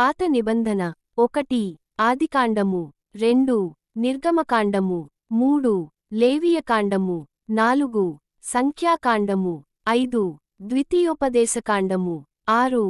పాత నిబంధన 1 ఆదికాండము 2 నిర్గమకాండము 3 లేవియకాండము 4 సంఖ్యాకాండము 5 ద్వితీయోపదేశకాండము 6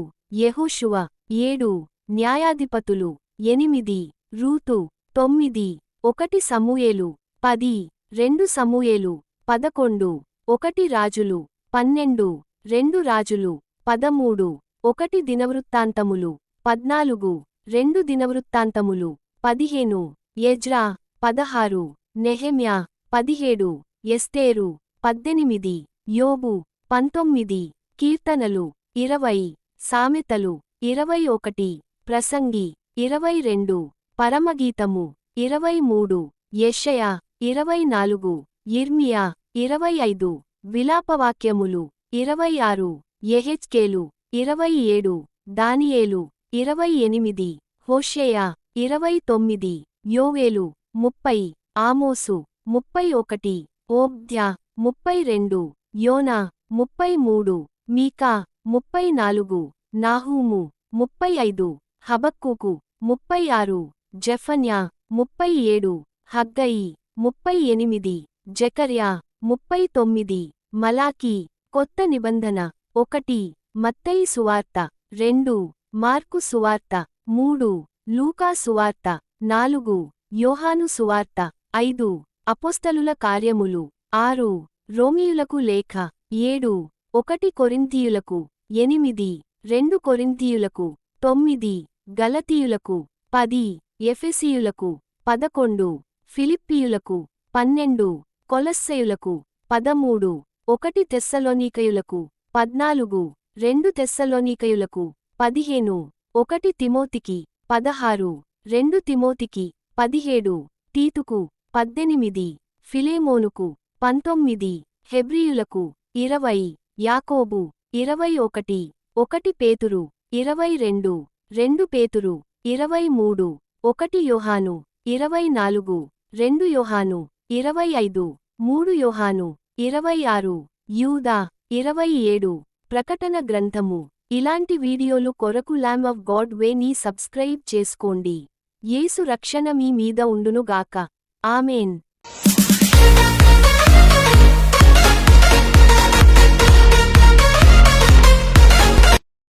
యెహోషువ 7 న్యాయాధిపతులు 8 రూతు 9 1 సమూయేలు 10 2 సమూయేలు 11 1 రాజులు 12 2 రాజులు 13 1 దినవృత్తాంతములు 14 2 దినవృత్తాంతములు 15 ఎజ్రా 16 నెహెమ్యా 17 ఎస్తేరు 18 యోబు 19 కీర్తనలు 20 సామెతలు 21 ప్రసంగి 22 పరమగీతము 23 యెషయా 24 యిర్మీయా 25 విలాపవాక్యములు 26 యెహెజ్కేలు 27 దానియేలు 28 హోషేయ 29 యోవేలు 30 ఆమోసు 31 ఓబ్ద్యా 32 యోనా 33 మీకా 34 నాహూము 35 హబక్కూకు 36 జెఫన్యా 37 హగ్గయి 38 జెకర్యా 39 మలాకీ కొత్త నిబంధన 1 మత్తయి సువార్త 2 మార్కు సువార్త 3 లూకా సువార్త 4 యోహాను సువార్త 5 అపోస్తలుల కార్యములు 6 రోమీయులకు లేఖ 7 1 కొరింథీయులకు 8 2 కొరింథీయులకు 9 గలతీయులకు 10 ఎఫెసీయులకు 11 ఫిలిప్పీయులకు 12 కొలస్సెయులకు 13 1 తెస్సలోనీకయులకు 14 2 తెస్సలోనీకయులకు 15 1 తిమోతికి 16 2 తిమోతికి 17 తీతుకు 18 ఫిలేమోనుకు 19 హెబ్రీయులకు 20 యాకోబు 21 1 పేతురు 22 2 పేతురు 23 1 యోహాను 24 2 యోహాను 25 3 యోహాను 26 యూదా 27 ప్రకటన గ్రంథము ఇలాంటి వీడియోలు కొరకు లామ్ ఆఫ్ గాడ్ వే ని సబ్స్క్రైబ్ చేసుకోండి. యేసు రక్షణ మీ మీద ఉండునుగాక. ఆమేన్.